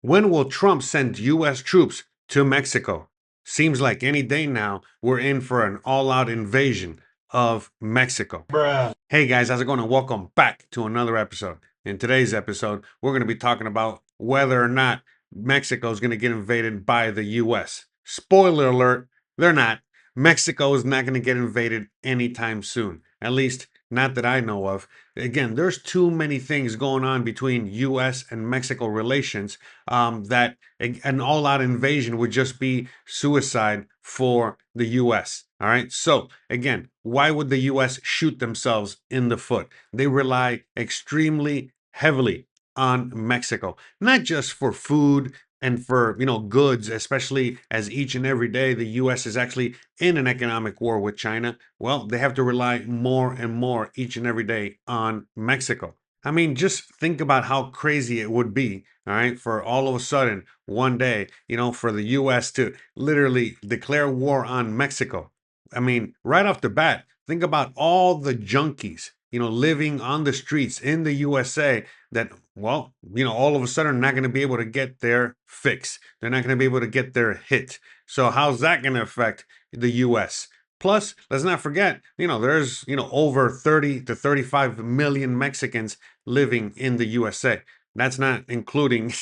When will Trump send U.S. troops to Mexico? Seems like any day now we're in for an all out invasion of Mexico. Bruh. Hey guys, how's it going? And welcome back to another episode. In today's episode, we're going to be talking about whether or not Mexico is going to get invaded by the US. Spoiler alert, they're not. Mexico is not going to get invaded anytime soon. At least, not that I know of. Again, there's too many things going on between US and Mexico relations that an all out invasion would just be suicide for the US. All right. So, again, why would the US shoot themselves in the foot? They rely extremely heavily on Mexico, not just for food and for goods, especially as each and every day the US is actually in an economic war with China. Well, they have to rely more and more each and every day on Mexico. I mean, just think about how crazy it would be, all right, for all of a sudden one day, for the US to literally declare war on Mexico. I mean, right off the bat, think about all the junkies, living on the streets in the USA that, well, all of a sudden are not going to be able to get their fix. They're not going to be able to get their hit. So how's that going to affect the US? Plus, let's not forget, there's, over 30 to 35 million Mexicans living in the USA. That's not including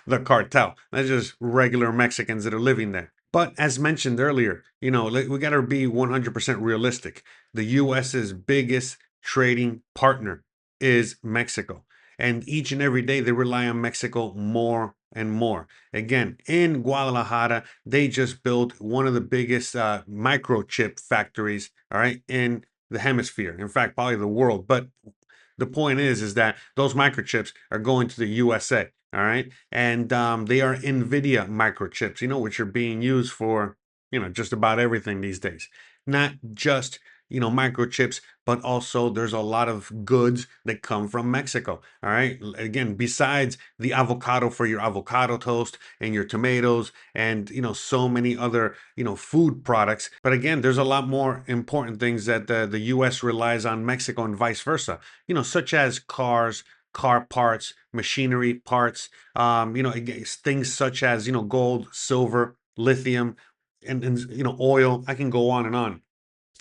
the cartel. That's just regular Mexicans that are living there. But as mentioned earlier, we got to be 100% realistic. The US's biggest trading partner is Mexico. And each and every day they rely on Mexico more and more. Again, in Guadalajara, they just built one of the biggest microchip factories, all right, in the hemisphere. In fact, probably the world. But the point is that those microchips are going to the USA. All right, and they are NVIDIA microchips, which are being used for just about everything these days. Not just microchips, but also there's a lot of goods that come from Mexico. All right, again, besides the avocado for your avocado toast and your tomatoes, and so many other food products. But again, there's a lot more important things that the U.S. relies on Mexico and vice versa, such as cars, car parts, machinery parts, things such as, gold, silver, lithium, and oil. I can go on and on.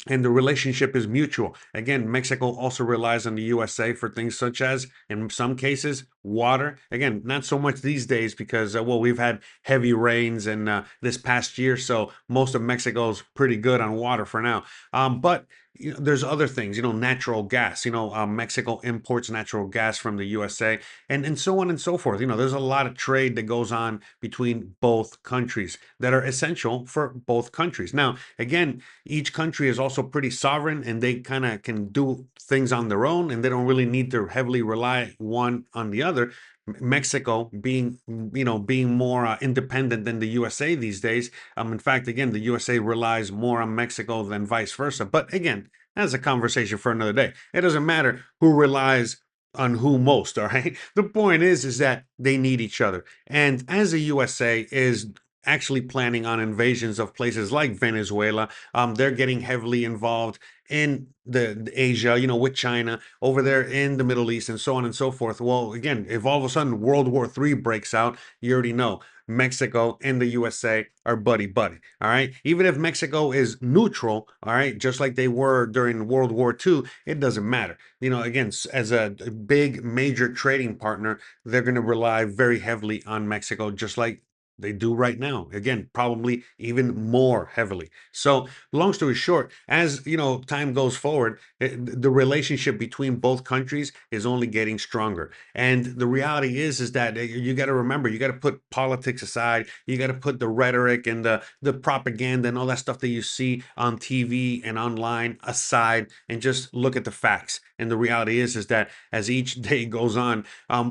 And the relationship is mutual. Again, Mexico also relies on the USA for things such as, in some cases, water. Again, not so much these days because, well, we've had heavy rains and this past year, so most of Mexico's pretty good on water for now. But there's other things, natural gas. Mexico imports natural gas from the USA, and so on and so forth. There's a lot of trade that goes on between both countries that are essential for both countries. Now, again, each country is also pretty sovereign and they kind of can do things on their own and they don't really need to heavily rely one on the other. Mexico being more independent than the USA these days. In fact, again, the USA relies more on Mexico than vice versa. But again, that's a conversation for another day. It doesn't matter who relies on who most, all right? The point is that they need each other. And as the USA is actually planning on invasions of places like Venezuela, they're getting heavily involved in the Asia, with China over there in the Middle East and so on and so forth. Well, again, if all of a sudden World War III breaks out, you already know Mexico and the USA are buddy buddy. All right. Even if Mexico is neutral, all right, just like they were during World War II, it doesn't matter. Again, as a big major trading partner, they're going to rely very heavily on Mexico, just like they do right now. Again, probably even more heavily. So, long story short, as time goes forward, the relationship between both countries is only getting stronger. And the reality is that you got to remember, you got to put politics aside. You got to put the rhetoric and the propaganda and all that stuff that you see on TV and online aside, and just look at the facts. And the reality is that as each day goes on,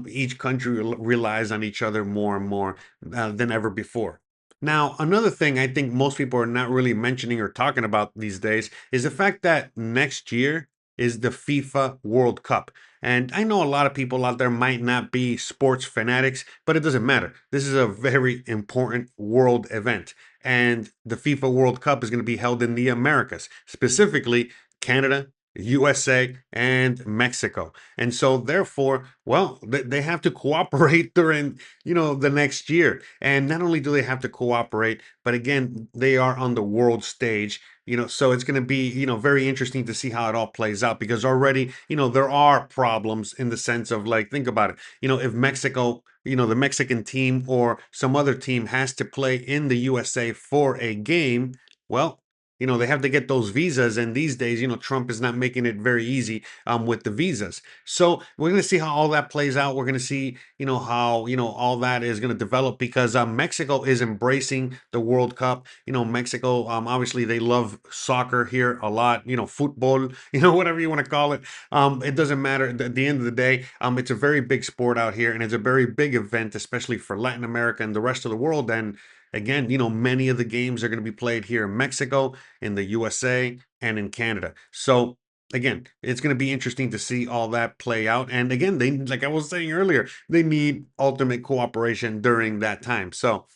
each country relies on each other more and more than ever before. Now, another thing I think most people are not really mentioning or talking about these days is the fact that next year is the FIFA World Cup. And I know a lot of people out there might not be sports fanatics, but it doesn't matter. This is a very important world event. And the FIFA World Cup is going to be held in the Americas, specifically Canada, USA, and Mexico. And so therefore, well, they have to cooperate during, the next year. And not only do they have to cooperate, but again, they are on the world stage. So it's going to be, very interesting to see how it all plays out because already, there are problems in the sense of like, think about it. If Mexico, the Mexican team or some other team has to play in the USA for a game, well, they have to get those visas. And these days, Trump is not making it very easy with the visas. So we're going to see how all that plays out. We're going to see, how, all that is going to develop because Mexico is embracing the World Cup. Mexico, obviously, they love soccer here a lot, football, whatever you want to call it. It doesn't matter. At the end of the day, it's a very big sport out here and it's a very big event, especially for Latin America and the rest of the world. And again, many of the games are going to be played here in Mexico, in the USA, and in Canada. So again, it's going to be interesting to see all that play out. And again, they, like I was saying earlier, they need ultimate cooperation during that time. So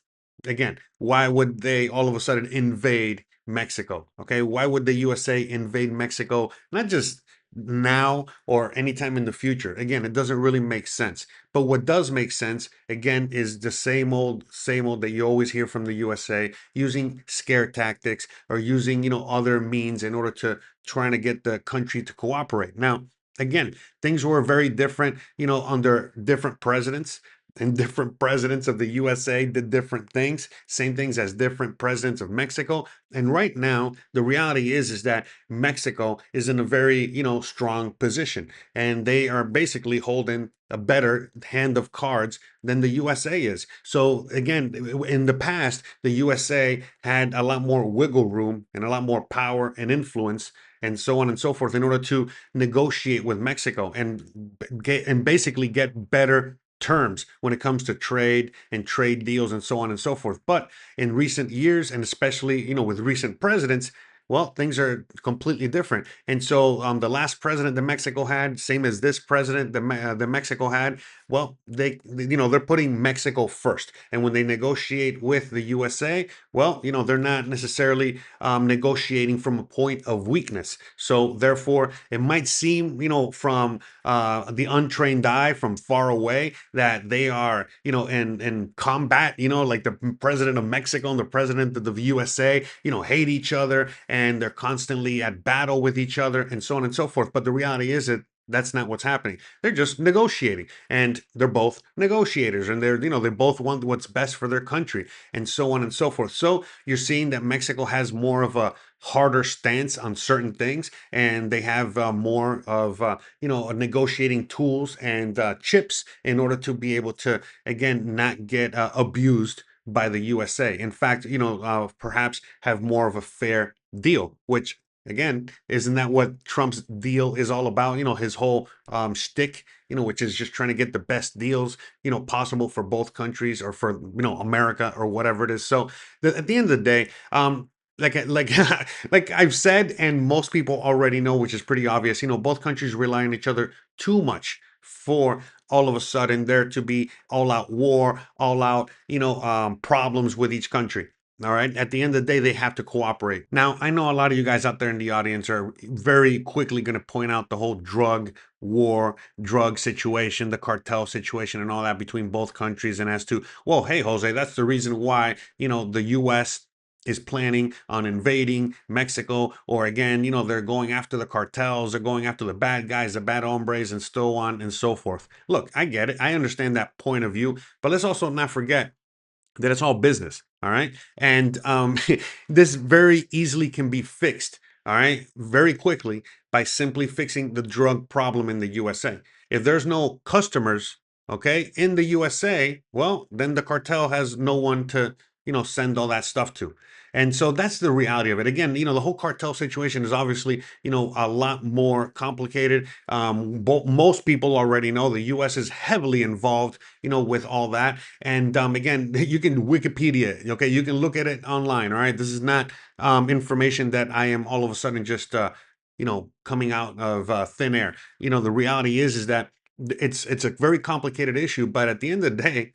again, why would they all of a sudden invade Mexico? Okay, why would the USA invade Mexico? Not just now or anytime in the future. Again, it doesn't really make sense. But what does make sense, again, is the same old that you always hear from the USA, using scare tactics or using, other means in order to trying to get the country to cooperate. Now, again, things were very different, under different presidents. And different presidents of the USA did different things, same things as different presidents of Mexico. And right now, the reality is that Mexico is in a very, strong position, and they are basically holding a better hand of cards than the USA is. So again, in the past, the USA had a lot more wiggle room and a lot more power and influence and so on and so forth in order to negotiate with Mexico and basically get better terms when it comes to trade and trade deals and so on and so forth. But in recent years, and especially with recent presidents, well, things are completely different. And so the last president that Mexico had, same as this president that Mexico had, well, they're putting Mexico first. And when they negotiate with the USA, well, they're not necessarily negotiating from a point of weakness. So therefore, it might seem, from the untrained eye from far away that they are, in combat, like the president of Mexico and the president of the USA, hate each other and they're constantly at battle with each other and so on and so forth. But the reality is that that's not what's happening. They're just negotiating and they're both negotiators and they both want what's best for their country and so on and so forth. So you're seeing that Mexico has more of a harder stance on certain things and they have more of negotiating tools and chips in order to be able to again not get abused by the USA. In fact, perhaps have more of a fair deal, which again, isn't that what Trump's deal is all about? His whole shtick, which is just trying to get the best deals, possible for both countries or for, America or whatever it is. So at the end of the day, like like I've said, and most people already know, which is pretty obvious. Both countries rely on each other too much for all of a sudden there to be all out war, all out problems with each country. All right. At the end of the day, they have to cooperate. Now, I know a lot of you guys out there in the audience are very quickly going to point out the whole drug war, drug situation, the cartel situation, and all that between both countries. And as to, well, hey, Jose, that's the reason why, the U.S. is planning on invading Mexico, or again, they're going after the cartels, they're going after the bad guys, the bad hombres, and so on and so forth. Look, I get it. I understand that point of view, but let's also not forget that it's all business. All right. And this very easily can be fixed. All right. Very quickly by simply fixing the drug problem in the USA. If there's no customers, okay, in the USA, well, then the cartel has no one to, send all that stuff to. And so that's the reality of it. Again, the whole cartel situation is obviously, a lot more complicated. Most people already know the U.S. is heavily involved, with all that. And again, you can Wikipedia, okay, you can look at it online. All right, this is not information that I am all of a sudden just coming out of thin air. The reality is that it's a very complicated issue, but at the end of the day,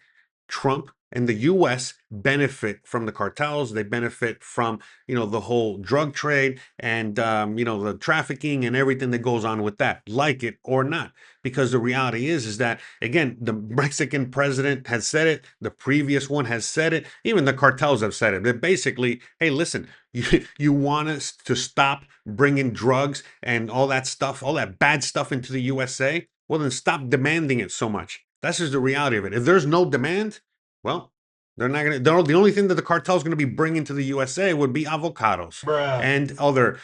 Trump And the US benefit from the cartels. They benefit from, the whole drug trade and, the trafficking and everything that goes on with that, like it or not. Because the reality is that, again, the Mexican president has said it, the previous one has said it, even the cartels have said it. They're basically, hey, listen, you want us to stop bringing drugs and all that stuff, all that bad stuff into the USA? Well, then stop demanding it so much. That's just the reality of it. If there's no demand, well, they're not gonna. The only thing that the cartel is going to be bringing to the USA would be avocados Bruh. and other,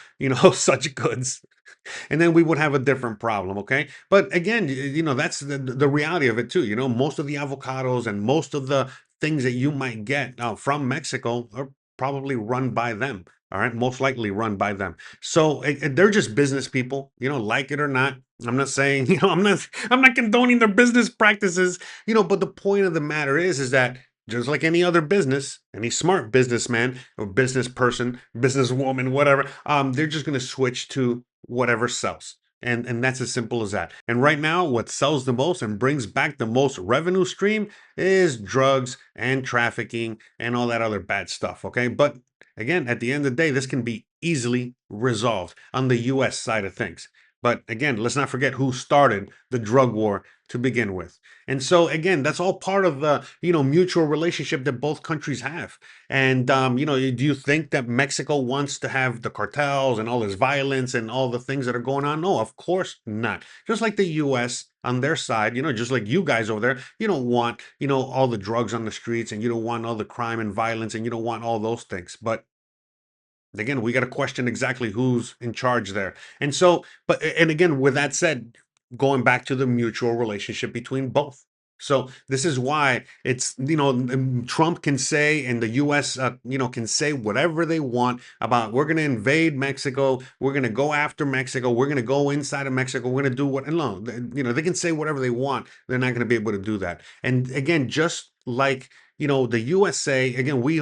such goods, and then we would have a different problem. Okay, but again, that's the reality of it too. Most of the avocados and most of the things that you might get from Mexico are probably run by them. All right, most likely run by them. So they're just business people, like it or not. I'm not saying, I'm not condoning their business practices, but the point of the matter is that just like any other business, any smart businessman or business person, businesswoman, whatever, they're just going to switch to whatever sells. And that's as simple as that. And right now, what sells the most and brings back the most revenue stream is drugs and trafficking and all that other bad stuff. Okay. But again, at the end of the day, this can be easily resolved on the US side of things. But again, let's not forget who started the drug war to begin with. And so again, that's all part of the, mutual relationship that both countries have. And do you think that Mexico wants to have the cartels and all this violence and all the things that are going on? No, of course not. Just like the US on their side, just like you guys over there, you don't want, all the drugs on the streets and you don't want all the crime and violence and you don't want all those things. But again, we got to question exactly who's in charge there. And so, and again, with that said, going back to the mutual relationship between both. So this is why it's, Trump can say and the US, can say whatever they want about we're going to invade Mexico. We're going to go after Mexico. We're going to go inside of Mexico. We're going to do what, and no, they can say whatever they want. They're not going to be able to do that. And again, just like the USA, again, we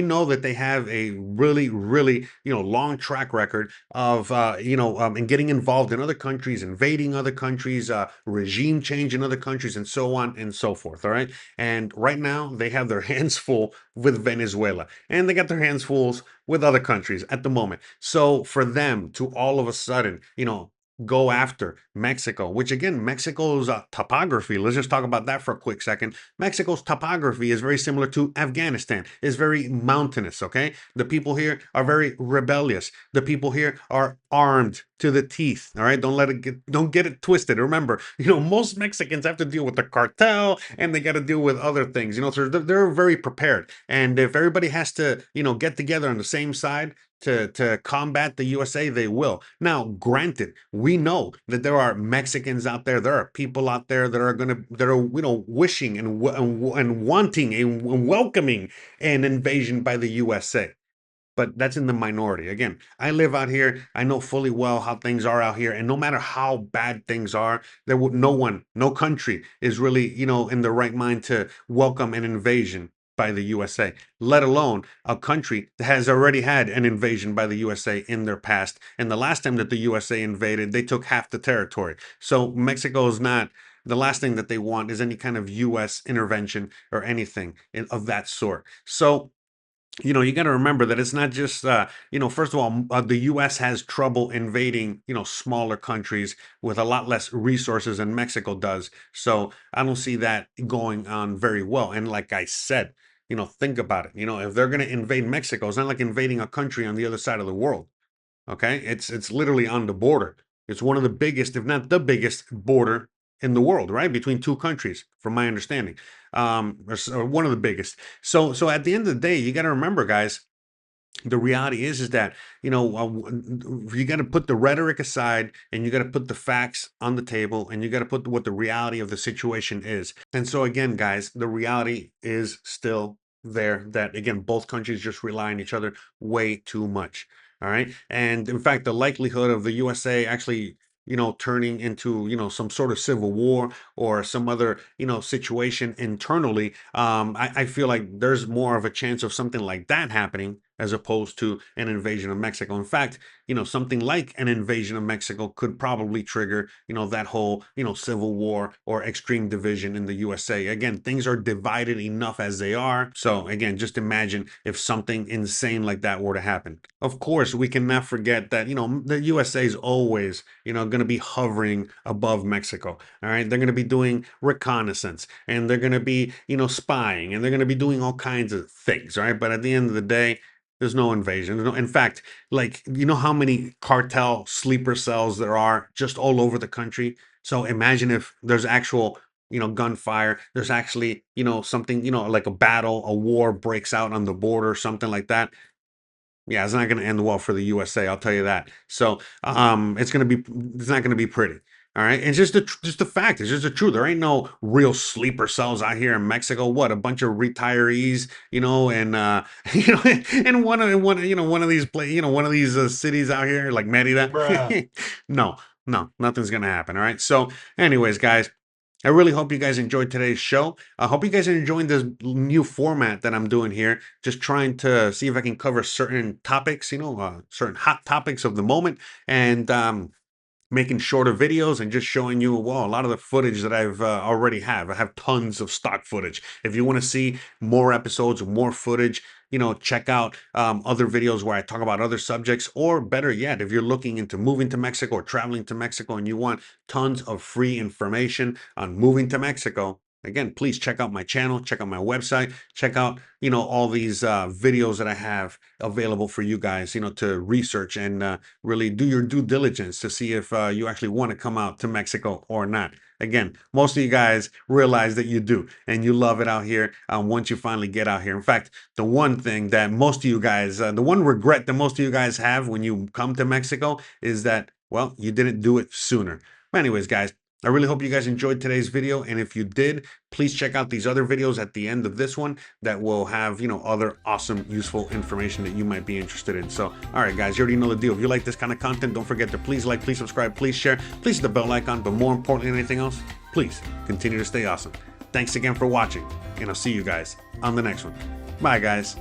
know that they have a really, really, long track record of, and getting involved in other countries, invading other countries, regime change in other countries, and so on and so forth. All right. And right now they have their hands full with Venezuela and they got their hands full with other countries at the moment. So for them to all of a sudden, go after Mexico, which again, Mexico's topography, let's just talk about that for a quick second. Mexico's topography is very similar to Afghanistan. It's very mountainous, okay? The people here are very rebellious. The people here are armed to the teeth, all right? Don't get it twisted. Remember, most Mexicans have to deal with the cartel and they got to deal with other things, so they're very prepared. And if everybody has to, get together on the same side, to combat the USA, they will. Now, granted, we know that there are Mexicans out there, there are people out there that are wishing and wanting and welcoming an invasion by the USA. But that's in the minority. Again, I live out here. I know fully well how things are out here, and no matter how bad things are, there would no country is really, in the right mind to welcome an invasion by the USA, let alone a country that has already had an invasion by the USA in their past. And the last time that the USA invaded, they took half the territory. So Mexico is not, the last thing that they want is any kind of US intervention or anything of that sort. So you got to remember that it's not just, first of all, the US has trouble invading, smaller countries with a lot less resources than Mexico does. So I don't see that going on very well. And like I said, think about it. If they're going to invade Mexico, it's not like invading a country on the other side of the world. Okay, it's literally on the border. It's one of the biggest, if not the biggest, border in the world, right, between two countries, from my understanding, or one of the biggest. So at the end of the day, you got to remember, guys. The reality is that you got to put the rhetoric aside and you got to put the facts on the table and you got to put what the reality of the situation is. And so again, guys, the reality is still there that again both countries just rely on each other way too much. All right. And in fact, the likelihood of the USA actually, turning into, some sort of civil war or some other, situation internally, I feel like there's more of a chance of something like that happening as opposed to an invasion of Mexico. In fact, something like an invasion of Mexico could probably trigger, that whole, civil war or extreme division in the USA. Again, things are divided enough as they are. So again, just imagine if something insane like that were to happen. Of course, we cannot forget that, the USA is always, going to be hovering above Mexico. All right. They're going to be doing reconnaissance, and they're going to be, spying, and they're going to be doing all kinds of things. All right. But at the end of the day, there's no invasion. In fact, like, how many cartel sleeper cells there are just all over the country. So imagine if there's actual, gunfire. There's actually, something, like a battle, a war breaks out on the border, something like that. Yeah, it's not going to end well for the USA. I'll tell you that. So, it's not going to be pretty. All right, it's just the fact. It's just the truth. There ain't no real sleeper cells out here in Mexico. What, a bunch of retirees, and in one of these one of these cities out here like Merida. No, nothing's gonna happen. All right. So, anyways, guys, I really hope you guys enjoyed today's show. I hope you guys are enjoying this new format that I'm doing here. Just trying to see if I can cover certain topics, certain hot topics of the moment, and making shorter videos and just showing you, well, a lot of the footage that I've already have. I have tons of stock footage. If you want to see more episodes, more footage, check out other videos where I talk about other subjects, or better yet, if you're looking into moving to Mexico or traveling to Mexico and you want tons of free information on moving to Mexico, again, please check out my channel, check out my website, check out, all these videos that I have available for you guys, to research and really do your due diligence to see if you actually want to come out to Mexico or not. Again, most of you guys realize that you do, and you love it out here once you finally get out here. In fact, the one thing that most of you guys, the one regret that most of you guys have when you come to Mexico is that, well, you didn't do it sooner. But anyways, guys, I really hope you guys enjoyed today's video, and if you did, please check out these other videos at the end of this one that will have, other awesome, useful information that you might be interested in. So, all right, guys, you already know the deal. If you like this kind of content, don't forget to please like, please subscribe, please share, please hit the bell icon, but more importantly than anything else, please continue to stay awesome. Thanks again for watching, and I'll see you guys on the next one. Bye, guys.